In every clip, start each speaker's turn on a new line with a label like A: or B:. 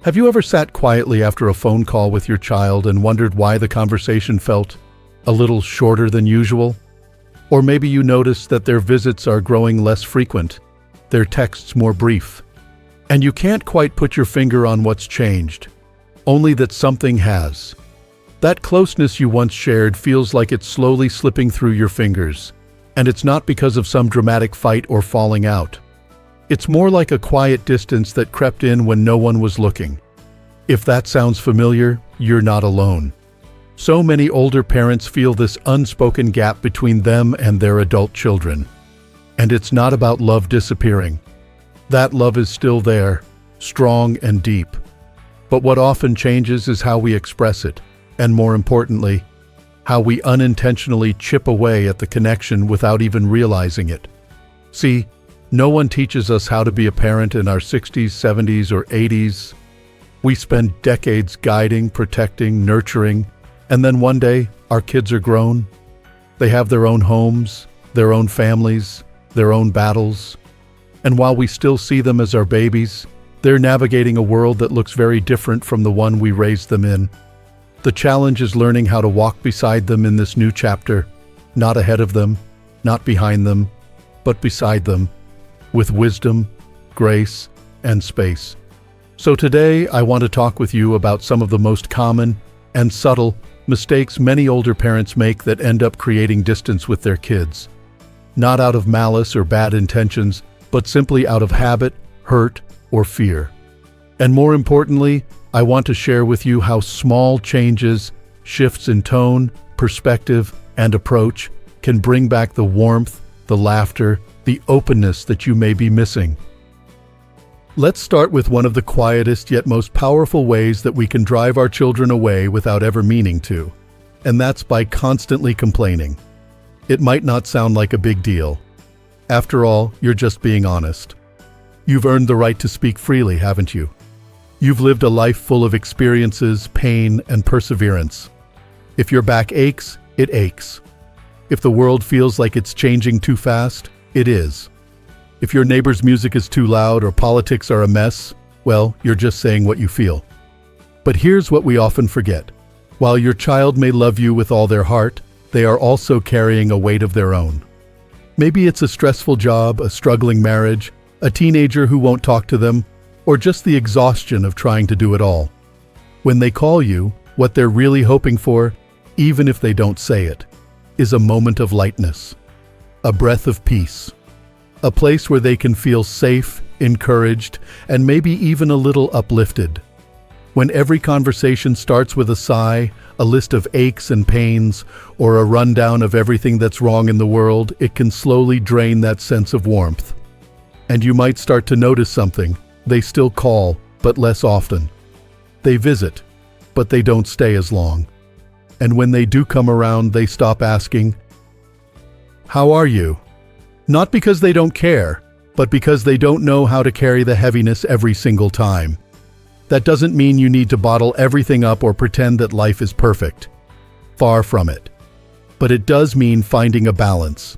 A: Have you ever sat quietly after a phone call with your child and wondered why the conversation felt a little shorter than usual? Or maybe you noticed that their visits are growing less frequent, their texts more brief, and you can't quite put your finger on what's changed, only that something has. That closeness you once shared feels like it's slowly slipping through your fingers, and it's not because of some dramatic fight or falling out. It's more like a quiet distance that crept in when no one was looking. If that sounds familiar, you're not alone. So many older parents feel this unspoken gap between them and their adult children. And it's not about love disappearing. That love is still there, strong and deep. But what often changes is how we express it, and more importantly, how we unintentionally chip away at the connection without even realizing it. See, no one teaches us how to be a parent in our 60s, 70s, or 80s. We spend decades guiding, protecting, nurturing, and then one day, our kids are grown. They have their own homes, their own families, their own battles. And while we still see them as our babies, they're navigating a world that looks very different from the one we raised them in. The challenge is learning how to walk beside them in this new chapter, not ahead of them, not behind them, but beside them, with wisdom, grace, and space. So today, I want to talk with you about some of the most common and subtle mistakes many older parents make that end up creating distance with their kids. Not out of malice or bad intentions, but simply out of habit, hurt, or fear. And more importantly, I want to share with you how small changes, shifts in tone, perspective, and approach can bring back the warmth, the laughter, the openness that you may be missing. Let's start with one of the quietest yet most powerful ways that we can drive our children away without ever meaning to, and that's by constantly complaining. It might not sound like a big deal. After all, you're just being honest. You've earned the right to speak freely, haven't you? You've lived a life full of experiences, pain, and perseverance. If your back aches, it aches. If the world feels like it's changing too fast, it is. If your neighbor's music is too loud or politics are a mess, well, you're just saying what you feel. But here's what we often forget. While your child may love you with all their heart, they are also carrying a weight of their own. Maybe it's a stressful job, a struggling marriage, a teenager who won't talk to them, or just the exhaustion of trying to do it all. When they call you, what they're really hoping for, even if they don't say it, is a moment of lightness, a breath of peace, a place where they can feel safe, encouraged, and maybe even a little uplifted. When every conversation starts with a sigh, a list of aches and pains, or a rundown of everything that's wrong in the world, it can slowly drain that sense of warmth. And you might start to notice something. They still call, but less often. They visit, but they don't stay as long. And when they do come around, they stop asking, "How are you?" Not because they don't care, but because they don't know how to carry the heaviness every single time. That doesn't mean you need to bottle everything up or pretend that life is perfect. Far from it. But it does mean finding a balance.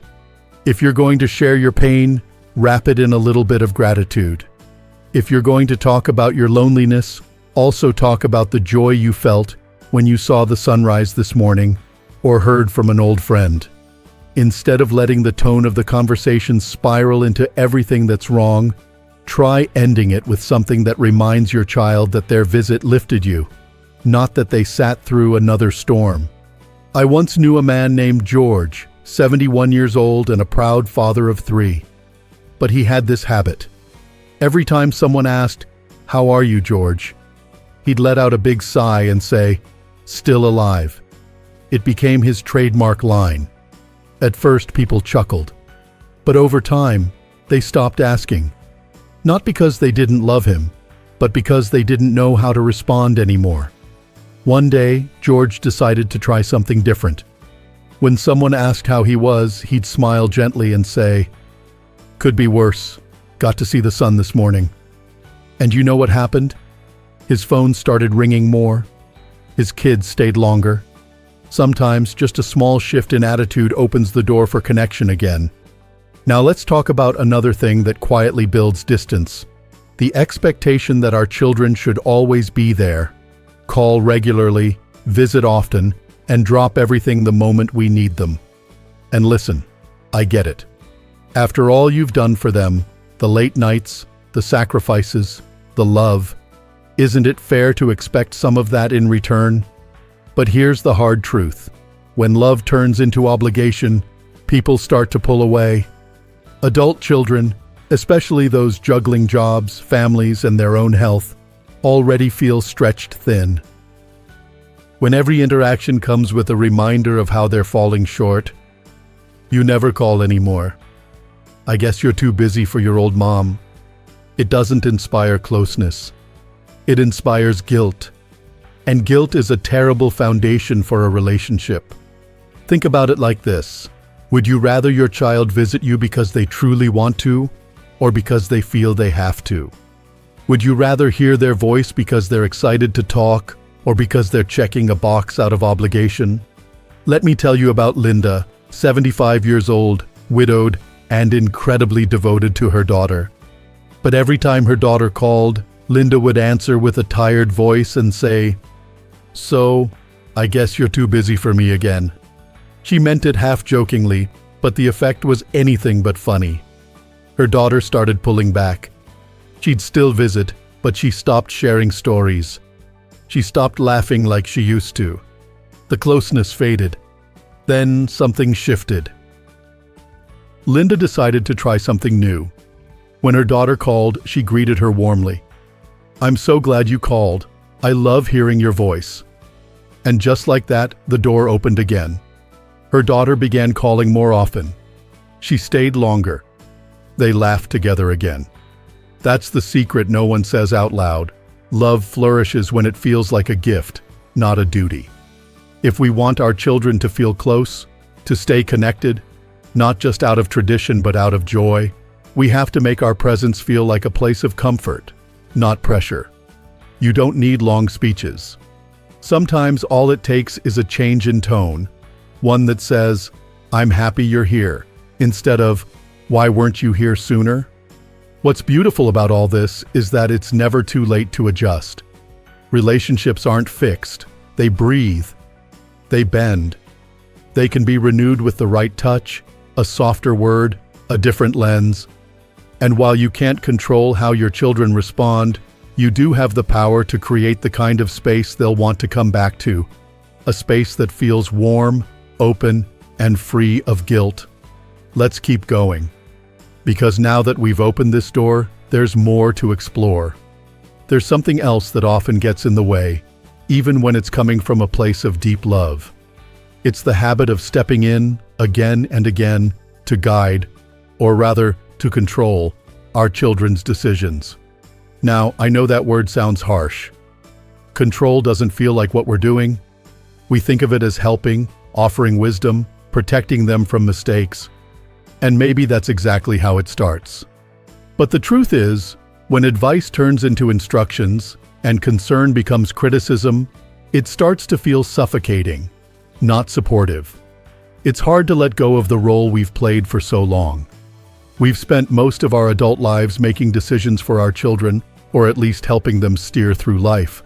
A: If you're going to share your pain, wrap it in a little bit of gratitude. If you're going to talk about your loneliness, also talk about the joy you felt when you saw the sunrise this morning or heard from an old friend. Instead of letting the tone of the conversation spiral into everything that's wrong, try ending it with something that reminds your child that their visit lifted you, not that they sat through another storm. I once knew a man named George, 71 years old and a proud father of 3. But he had this habit. Every time someone asked, "How are you, George?" he'd let out a big sigh and say, "Still alive." It became his trademark line. At first, people chuckled. But over time, they stopped asking. Not because they didn't love him, but because they didn't know how to respond anymore. One day, George decided to try something different. When someone asked how he was, he'd smile gently and say, "Could be worse. Got to see the sun this morning." And you know what happened? His phone started ringing more. His kids stayed longer. Sometimes just a small shift in attitude opens the door for connection again. Now let's talk about another thing that quietly builds distance: The expectation that our children should always be there, call regularly, visit often, and drop everything the moment we need them. And listen, I get it. After all you've done for them, the late nights, the sacrifices, the love, isn't it fair to expect some of that in return? But here's the hard truth. When love turns into obligation, people start to pull away. Adult children, especially those juggling jobs, families, and their own health, already feel stretched thin. When every interaction comes with a reminder of how they're falling short, you never call anymore. I guess you're too busy for your old mom. It doesn't inspire closeness. It inspires guilt. And guilt is a terrible foundation for a relationship. Think about it like this. Would you rather your child visit you because they truly want to, or because they feel they have to? Would you rather hear their voice because they're excited to talk, or because they're checking a box out of obligation? Let me tell you about Linda, 75 years old, widowed, and incredibly devoted to her daughter. But every time her daughter called, Linda would answer with a tired voice and say, "So, I guess you're too busy for me again." She meant it half-jokingly, but the effect was anything but funny. Her daughter started pulling back. She'd still visit, but she stopped sharing stories. She stopped laughing like she used to. The closeness faded. Then something shifted. Linda decided to try something new. When her daughter called, she greeted her warmly. "I'm so glad you called. I love hearing your voice." And just like that, the door opened again. Her daughter began calling more often. She stayed longer. They laughed together again. That's the secret no one says out loud. Love flourishes when it feels like a gift, not a duty. If we want our children to feel close, to stay connected, not just out of tradition but out of joy, we have to make our presence feel like a place of comfort, not pressure. You don't need long speeches. Sometimes all it takes is a change in tone, one that says, "I'm happy you're here," instead of, "Why weren't you here sooner?" What's beautiful about all this is that it's never too late to adjust. Relationships aren't fixed. They breathe. They bend. They can be renewed with the right touch, a softer word, a different lens. And while you can't control how your children respond, you do have the power to create the kind of space they'll want to come back to. A space that feels warm, open, and free of guilt. Let's keep going. Because now that we've opened this door, there's more to explore. There's something else that often gets in the way, even when it's coming from a place of deep love. It's the habit of stepping in, again and again, to guide, or rather, to control, our children's decisions. Now, I know that word sounds harsh. Control doesn't feel like what we're doing. We think of it as helping, offering wisdom, protecting them from mistakes. And maybe that's exactly how it starts. But the truth is, when advice turns into instructions and concern becomes criticism, it starts to feel suffocating, not supportive. It's hard to let go of the role we've played for so long. We've spent most of our adult lives making decisions for our children, or at least helping them steer through life.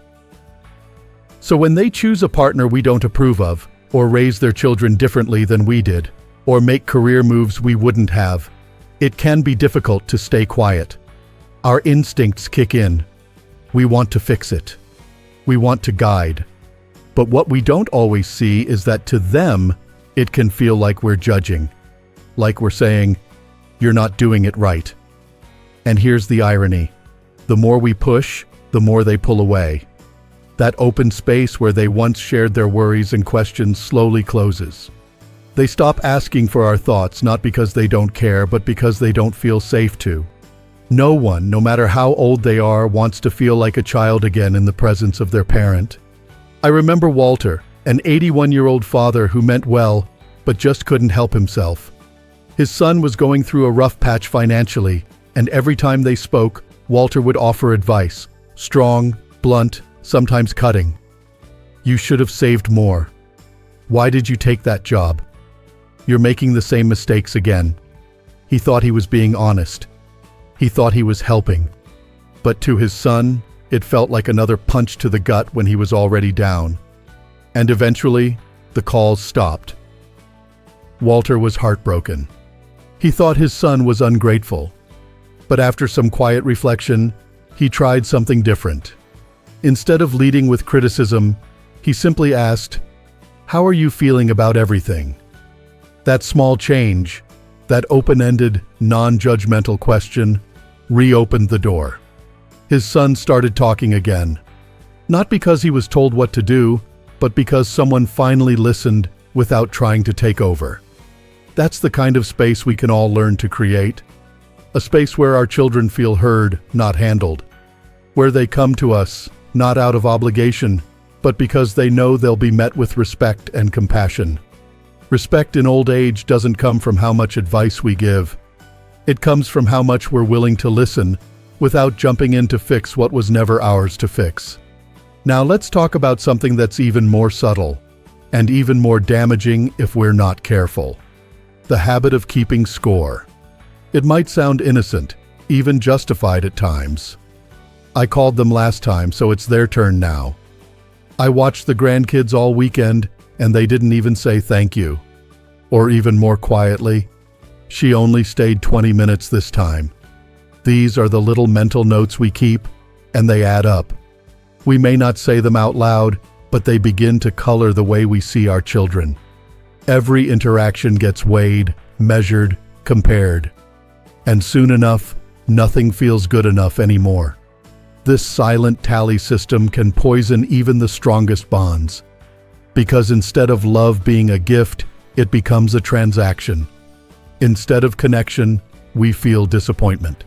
A: So when they choose a partner we don't approve of, or raise their children differently than we did, or make career moves we wouldn't have, it can be difficult to stay quiet. Our instincts kick in. We want to fix it. We want to guide. But what we don't always see is that to them, it can feel like we're judging. Like we're saying, "You're not doing it right." And here's the irony. The more we push, the more they pull away. That open space where they once shared their worries and questions slowly closes. They stop asking for our thoughts not because they don't care, but because they don't feel safe to. No one, no matter how old they are, wants to feel like a child again in the presence of their parent. I remember Walter, an 81-year-old father who meant well, but just couldn't help himself. His son was going through a rough patch financially, and every time they spoke, Walter would offer advice, strong, blunt, sometimes cutting. "You should have saved more. Why did you take that job? You're making the same mistakes again." He thought he was being honest. He thought he was helping. But to his son, it felt like another punch to the gut when he was already down. And eventually, the calls stopped. Walter was heartbroken. He thought his son was ungrateful. But after some quiet reflection, he tried something different. Instead of leading with criticism, he simply asked, "How are you feeling about everything?" That small change, that open-ended, non-judgmental question, reopened the door. His son started talking again. Not because he was told what to do, but because someone finally listened without trying to take over. That's the kind of space we can all learn to create. A space where our children feel heard, not handled. Where they come to us, not out of obligation, but because they know they'll be met with respect and compassion. Respect in old age doesn't come from how much advice we give. It comes from how much we're willing to listen without jumping in to fix what was never ours to fix. Now let's talk about something that's even more subtle and even more damaging if we're not careful. The habit of keeping score. It might sound innocent, even justified at times. I called them last time, so it's their turn now. I watched the grandkids all weekend, and they didn't even say thank you. Or even more quietly, she only stayed 20 minutes this time. These are the little mental notes we keep, and they add up. We may not say them out loud, but they begin to color the way we see our children. Every interaction gets weighed, measured, compared. And soon enough, nothing feels good enough anymore. This silent tally system can poison even the strongest bonds. Because instead of love being a gift, it becomes a transaction. Instead of connection, we feel disappointment.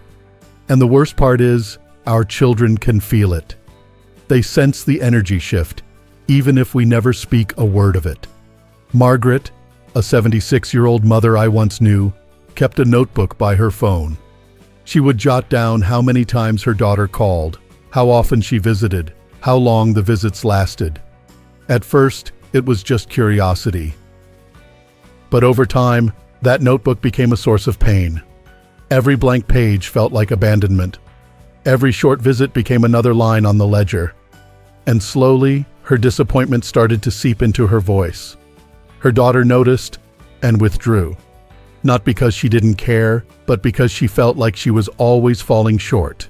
A: And the worst part is, our children can feel it. They sense the energy shift, even if we never speak a word of it. Margaret, a 76-year-old mother I once knew, kept a notebook by her phone. She would jot down how many times her daughter called, how often she visited, how long the visits lasted. At first, it was just curiosity. But over time, that notebook became a source of pain. Every blank page felt like abandonment. Every short visit became another line on the ledger. And slowly, her disappointment started to seep into her voice. Her daughter noticed and withdrew. Not because she didn't care, but because she felt like she was always falling short.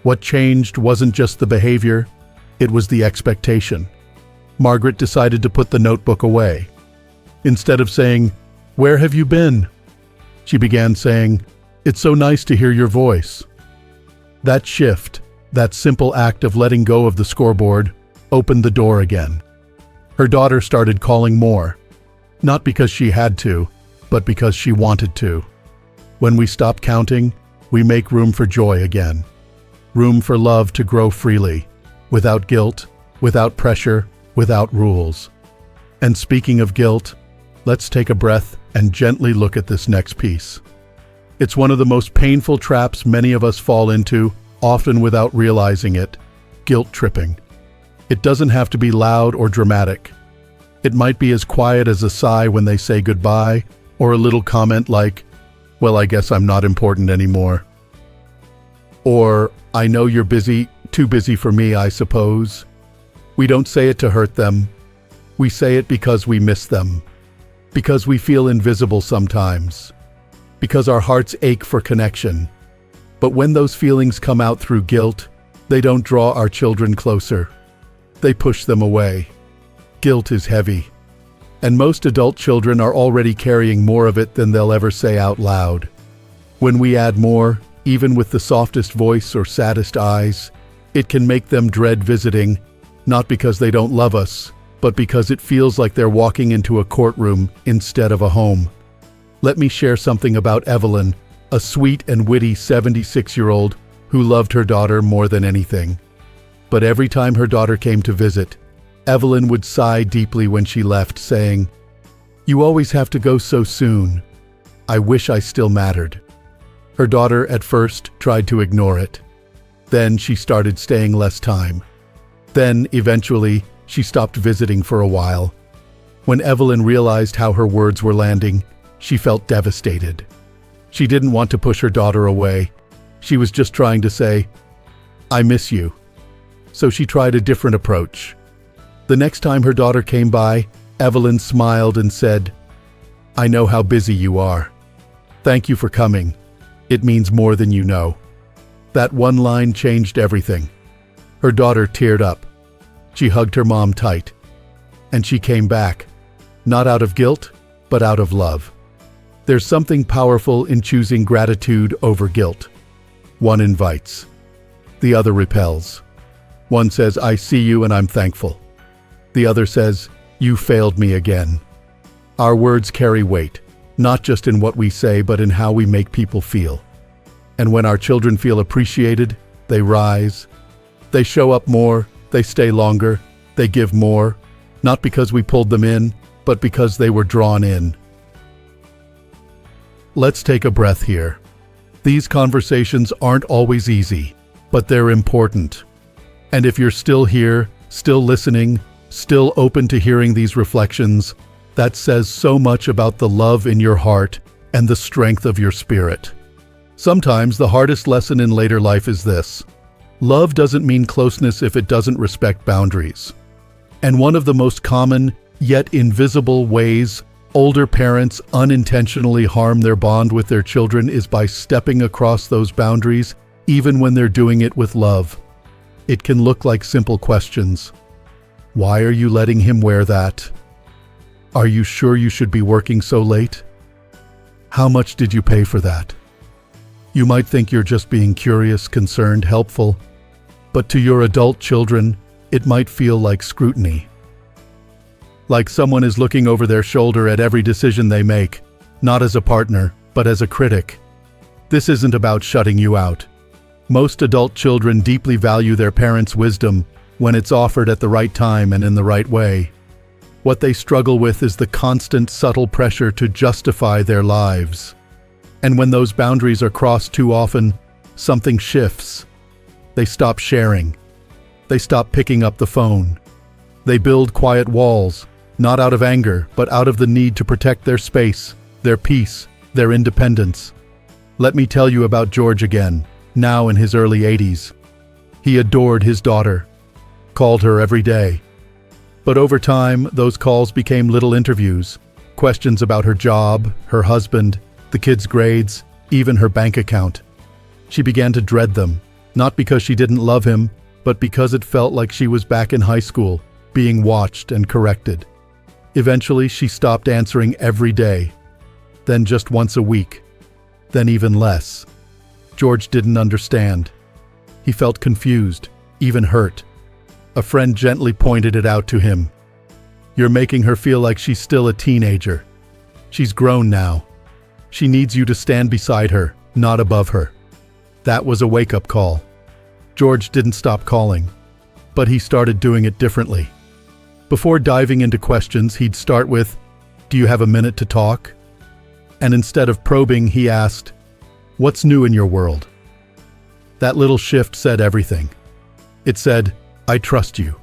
A: What changed wasn't just the behavior, it was the expectation. Margaret decided to put the notebook away. Instead of saying, "Where have you been?" she began saying, "It's so nice to hear your voice." That shift, that simple act of letting go of the scoreboard, opened the door again. Her daughter started calling more, not because she had to, but because she wanted to. When we stop counting, we make room for joy again. Room for love to grow freely, without guilt, without pressure, without rules. And speaking of guilt, let's take a breath and gently look at this next piece. It's one of the most painful traps many of us fall into, often without realizing it: guilt tripping. It doesn't have to be loud or dramatic. It might be as quiet as a sigh when they say goodbye, or a little comment like, "Well, I guess I'm not important anymore." Or, "I know you're busy, too busy for me, I suppose." We don't say it to hurt them. We say it because we miss them. Because we feel invisible sometimes. Because our hearts ache for connection. But when those feelings come out through guilt, they don't draw our children closer. They push them away. Guilt is heavy. And most adult children are already carrying more of it than they'll ever say out loud. When we add more, even with the softest voice or saddest eyes, it can make them dread visiting, not because they don't love us, but because it feels like they're walking into a courtroom instead of a home. Let me share something about Evelyn, a sweet and witty 76-year-old who loved her daughter more than anything. But every time her daughter came to visit, Evelyn would sigh deeply when she left, saying, "You always have to go so soon. I wish I still mattered." Her daughter at first tried to ignore it. Then she started staying less time. Then, eventually, she stopped visiting for a while. When Evelyn realized how her words were landing, she felt devastated. She didn't want to push her daughter away. She was just trying to say, I miss you. So she tried a different approach. The next time her daughter came by, Evelyn smiled and said, I know how busy you are. Thank you for coming. It means more than you know. That one line changed everything. Her daughter teared up. She hugged her mom tight. And she came back, not out of guilt, but out of love. There's something powerful in choosing gratitude over guilt. One invites. The other repels. One says, I see you and I'm thankful. The other says, you failed me again. Our words carry weight, not just in what we say, but in how we make people feel. And when our children feel appreciated, they rise. They show up more, they stay longer, they give more, not because we pulled them in, but because they were drawn in. Let's take a breath here. These conversations aren't always easy, but they're important. And if you're still here, still listening, still open to hearing these reflections, that says so much about the love in your heart and the strength of your spirit. Sometimes the hardest lesson in later life is this: love doesn't mean closeness if it doesn't respect boundaries. And one of the most common, yet invisible ways older parents unintentionally harm their bond with their children is by stepping across those boundaries, even when they're doing it with love. It can look like simple questions. Why are you letting him wear that? Are you sure you should be working so late? How much did you pay for that? You might think you're just being curious, concerned, helpful, but to your adult children, it might feel like scrutiny. Like someone is looking over their shoulder at every decision they make, not as a partner, but as a critic. This isn't about shutting you out. Most adult children deeply value their parents' wisdom when it's offered at the right time and in the right way. What they struggle with is the constant, subtle pressure to justify their lives. And when those boundaries are crossed too often, something shifts. They stop sharing. They stop picking up the phone. They build quiet walls, not out of anger, but out of the need to protect their space, their peace, their independence. Let me tell you about George again, now in his early 80s. He adored his daughter, called her every day. But over time, those calls became little interviews, questions about her job, her husband, the kids' grades, even her bank account. She began to dread them, not because she didn't love him, but because it felt like she was back in high school, being watched and corrected. Eventually, she stopped answering every day, then just once a week, then even less. George didn't understand. He felt confused, even hurt. A friend gently pointed it out to him. You're making her feel like she's still a teenager. She's grown now. She needs you to stand beside her, not above her. That was a wake-up call. George didn't stop calling, but he started doing it differently. Before diving into questions, he'd start with, "Do you have a minute to talk?" And instead of probing, he asked, "What's new in your world?" That little shift said everything. It said, "I trust you.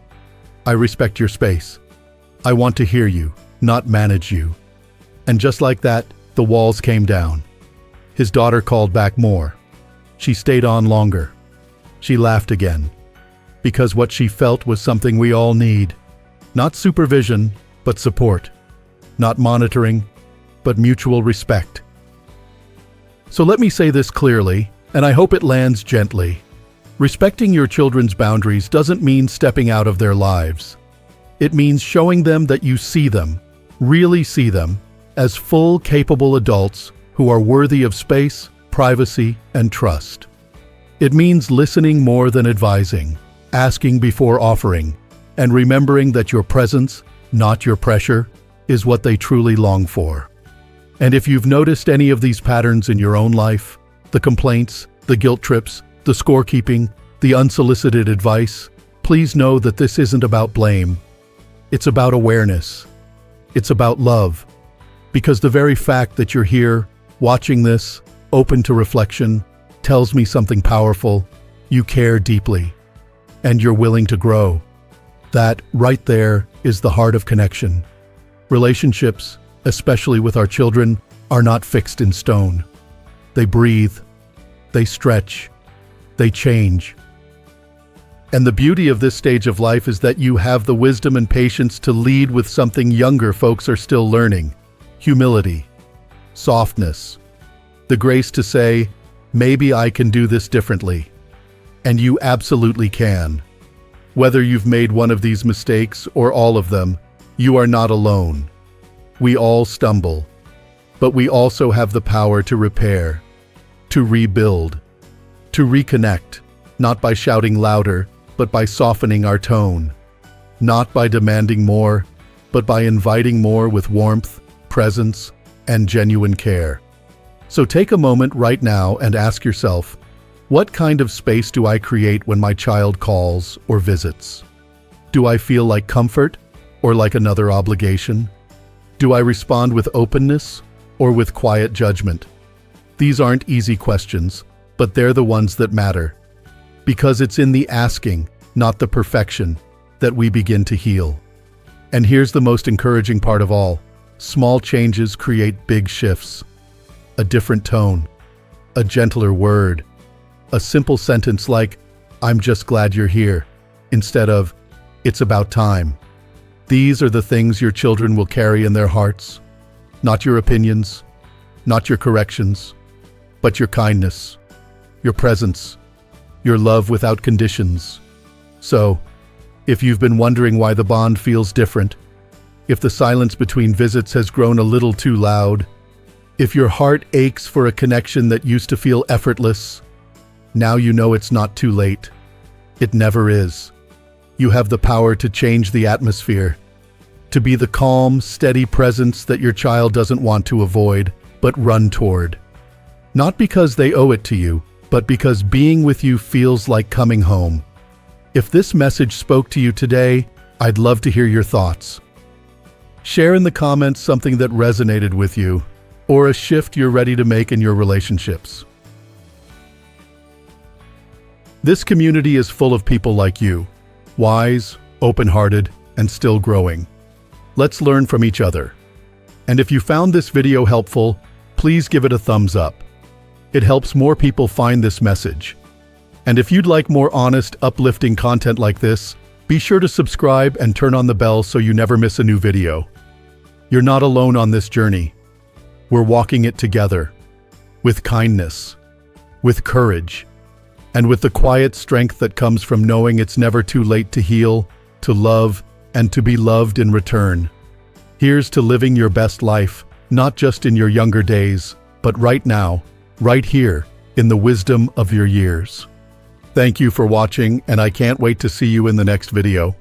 A: I respect your space. I want to hear you, not manage you." And just like that, the walls came down. His daughter called back more. She stayed on longer. She laughed again. Because what she felt was something we all need. Not supervision, but support. Not monitoring, but mutual respect. So let me say this clearly, and I hope it lands gently. Respecting your children's boundaries doesn't mean stepping out of their lives. It means showing them that you see them, really see them, as full, capable adults who are worthy of space, privacy, and trust. It means listening more than advising, asking before offering, and remembering that your presence, not your pressure, is what they truly long for. And if you've noticed any of these patterns in your own life, the complaints, the guilt trips, the scorekeeping, the unsolicited advice, please know that this isn't about blame. It's about awareness. It's about love. Because the very fact that you're here, watching this, open to reflection, tells me something powerful. You care deeply, and you're willing to grow. That, right there, is the heart of connection. Relationships, especially with our children, are not fixed in stone. They breathe, they stretch, they change. And the beauty of this stage of life is that you have the wisdom and patience to lead with something younger folks are still learning: humility, softness, the grace to say, maybe I can do this differently. And you absolutely can. Whether you've made one of these mistakes or all of them, you are not alone. We all stumble, but we also have the power to repair, to rebuild, to reconnect, not by shouting louder, but by softening our tone, not by demanding more, but by inviting more with warmth, presence, and genuine care. So take a moment right now and ask yourself, what kind of space do I create when my child calls or visits? Do I feel like comfort or like another obligation? Do I respond with openness or with quiet judgment? These aren't easy questions, but they're the ones that matter. Because it's in the asking, not the perfection, that we begin to heal. And here's the most encouraging part of all. Small changes create big shifts. A different tone, a gentler word, a simple sentence like, "I'm just glad you're here," instead of, "It's about time." These are the things your children will carry in their hearts. Not your opinions, not your corrections, but your kindness, your presence, your love without conditions. So, if you've been wondering why the bond feels different, if the silence between visits has grown a little too loud, if your heart aches for a connection that used to feel effortless, now you know it's not too late. It never is. You have the power to change the atmosphere, to be the calm, steady presence that your child doesn't want to avoid, but run toward. Not because they owe it to you, but because being with you feels like coming home. If this message spoke to you today, I'd love to hear your thoughts. Share in the comments something that resonated with you, or a shift you're ready to make in your relationships. This community is full of people like you, wise, open-hearted, and still growing. Let's learn from each other. And if you found this video helpful, please give it a thumbs up. It helps more people find this message. And if you'd like more honest, uplifting content like this, be sure to subscribe and turn on the bell so you never miss a new video. You're not alone on this journey. We're walking it together, with kindness, with courage, and with the quiet strength that comes from knowing it's never too late to heal, to love, and to be loved in return. Here's to living your best life, not just in your younger days, but right now, right here, in the wisdom of your years. Thank you for watching, and I can't wait to see you in the next video.